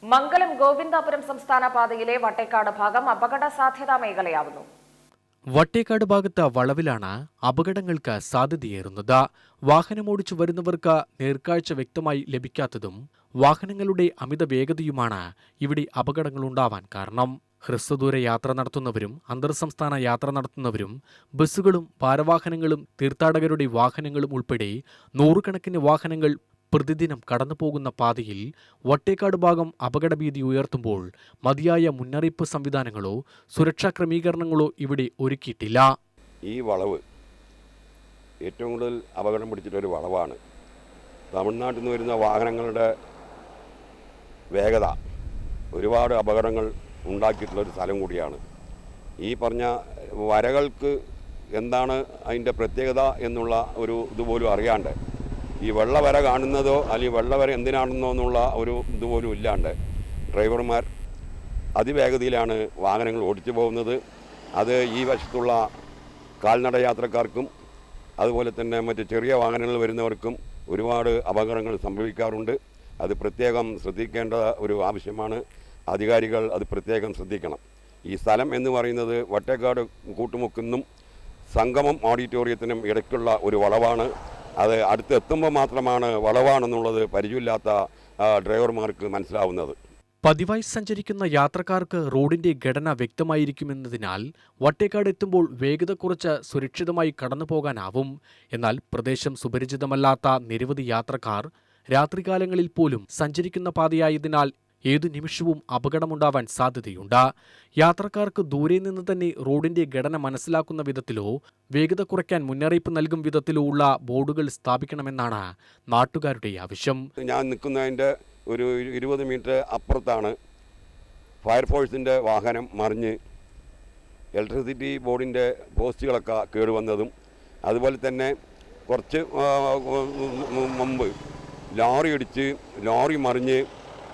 മംഗലം ഗോവിന്ദാപുരം സംസ്ഥാന പാതയിലെ വട്ടേക്കാട് ഭാഗം അപകട സാധ്യതാ മേഖലയാവുന്നു. വട്ടേക്കാട് ഭാഗത്ത് വളവിലാണ് അപകടങ്ങൾക്ക് സാധ്യതയേറുന്നത്. വാഹനമോടിച്ചു വരുന്നവർക്ക് നേർക്കാഴ്ച വ്യക്തമായി ലഭിക്കാത്തതും വാഹനങ്ങളുടെ അമിത വേഗതയുമാണ് ഇവിടെ അപകടങ്ങളുണ്ടാവാൻ കാരണം. ഹ്രസ്വദൂര യാത്ര നടത്തുന്നവരും അന്തർസംസ്ഥാന യാത്ര നടത്തുന്നവരും ബസ്സുകളും ഭാരവാഹനങ്ങളും തീർത്ഥാടകരുടെ വാഹനങ്ങളും ഉൾപ്പെടെ നൂറുകണക്കിന് വാഹനങ്ങൾ പ്രതിദിനം കടന്നുപോകുന്ന പാതയിൽ വട്ടേക്കാട് ഭാഗം അപകടഭീതി ഉയർത്തുമ്പോൾ മതിയായ മുന്നറിയിപ്പ് സംവിധാനങ്ങളോ സുരക്ഷാ ക്രമീകരണങ്ങളോ ഇവിടെ ഒരുക്കിയിട്ടില്ല. ഈ വളവ് ഏറ്റവും കൂടുതൽ അപകടം പിടിച്ചിട്ടൊരു വളവാണ്. തമിഴ്നാട്ടിൽ നിന്ന് വരുന്ന വാഹനങ്ങളുടെ വേഗത ഒരുപാട് അപകടങ്ങൾ ഉണ്ടാക്കിയിട്ടുള്ളൊരു സ്ഥലം കൂടിയാണ്. ഈ പറഞ്ഞ വരകൾക്ക് എന്താണ് അതിൻ്റെ പ്രത്യേകത എന്നുള്ള ഒരു ഇതുപോലും അറിയാണ്ട്, ഈ വെള്ളവര കാണുന്നതോ അല്ലെങ്കിൽ വെള്ളവര എന്തിനാണെന്നോ എന്നുള്ള ഒരു ഇതുപോലും ഇല്ലാണ്ട് ഡ്രൈവർമാർ അതിവേഗതയിലാണ് വാഹനങ്ങൾ ഓടിച്ചു പോകുന്നത്. അത് ഈ വശത്തുള്ള കാൽനട യാത്രക്കാർക്കും അതുപോലെ തന്നെ മറ്റ് ചെറിയ വാഹനങ്ങൾ വരുന്നവർക്കും ഒരുപാട് അപകടങ്ങൾ സംഭവിക്കാറുണ്ട്. അത് പ്രത്യേകം ശ്രദ്ധിക്കേണ്ട ഒരു ആവശ്യമാണ്. അധികാരികൾ അത് പ്രത്യേകം ശ്രദ്ധിക്കണം. ഈ സ്ഥലം എന്ന് പറയുന്നത് വട്ടേക്കാട് കൂട്ടുമുക്കിനും സംഗമം ഓഡിറ്റോറിയത്തിനും ഇടയ്ക്കുള്ള ഒരു വളവാണ്. അത് അടുത്തെത്തുമ്പോൾ മാത്രമാണ് വളവാണെന്നുള്ളത് പരിചയമില്ലാത്ത ഡ്രൈവർമാർക്ക് മനസ്സിലാവുന്നത്. പതിവായി സഞ്ചരിക്കുന്ന യാത്രക്കാർക്ക് റോഡിന്റെ ഘടന വ്യക്തമായിരിക്കുമെന്നതിനാൽ വട്ടേക്കാട് എത്തുമ്പോൾ വേഗത കുറച്ച് സുരക്ഷിതമായി കടന്നുപോകാനാവും. എന്നാൽ പ്രദേശം സുപരിചിതമല്ലാത്ത നിരവധി യാത്രക്കാർ രാത്രികാലങ്ങളിൽ പോലും സഞ്ചരിക്കുന്ന പാതയായതിനാൽ ഏതു നിമിഷവും അപകടമുണ്ടാവാൻ സാധ്യതയുണ്ട്. യാത്രക്കാർക്ക് ദൂരെ നിന്ന് തന്നെ റോഡിന്റെ ഘടന മനസ്സിലാക്കുന്ന വിധത്തിലോ വേഗത കുറയ്ക്കാൻ മുന്നറിയിപ്പ് നൽകും വിധത്തിലോ ഉള്ള ബോർഡുകൾ സ്ഥാപിക്കണമെന്നാണ് നാട്ടുകാരുടെ ആവശ്യം. ഞാൻ നിൽക്കുന്നതിൻ്റെ ഒരു 20 മീറ്റർ അപ്പുറത്താണ് ഫയർഫോഴ്സിൻ്റെ വാഹനം മറിഞ്ഞ് ഇലക്ട്രിസിറ്റി ബോർഡിൻ്റെ പോസ്റ്റുകളൊക്കെ കേടുവന്നതും, അതുപോലെ തന്നെ കുറച്ച് മുമ്പ് ലോറി മറിഞ്ഞ്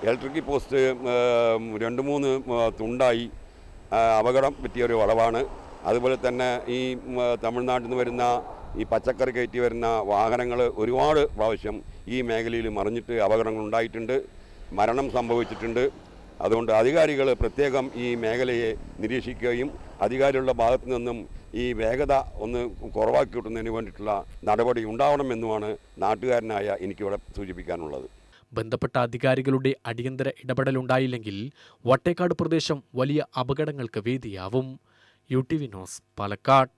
ഇലക്ട്രിക് പോസ്റ്റ് 2-3 തുണ്ടായി അപകടം പറ്റിയൊരു വളവാണ്. അതുപോലെ തന്നെ ഈ തമിഴ്നാട്ടിൽ നിന്ന് വരുന്ന ഈ പച്ചക്കറി കയറ്റി വരുന്ന വാഹനങ്ങൾ ഒരുപാട് പ്രാവശ്യം ഈ മേഖലയിൽ മറിഞ്ഞിട്ട് അപകടങ്ങൾ ഉണ്ടായിട്ടുണ്ട്, മരണം സംഭവിച്ചിട്ടുണ്ട്. അതുകൊണ്ട് അധികാരികൾ പ്രത്യേകം ഈ മേഖലയെ നിരീക്ഷിക്കുകയും അധികാരികളുടെ ഭാഗത്തു നിന്നും ഈ വേഗത ഒന്ന് കുറവാക്കി കിട്ടുന്നതിന് വേണ്ടിയിട്ടുള്ള നടപടി ഉണ്ടാവണമെന്നുമാണ് നാട്ടുകാരനായ എനിക്കിവിടെ സൂചിപ്പിക്കാനുള്ളത്. ബന്ധപ്പെട്ട അധികാരികളുടെ അടിയന്തര ഇടപെടലുണ്ടായില്ലെങ്കിൽ വട്ടേക്കാട് പ്രദേശം വലിയ അപകടങ്ങൾക്ക് വേദിയാവും. UTV news, Palakkad.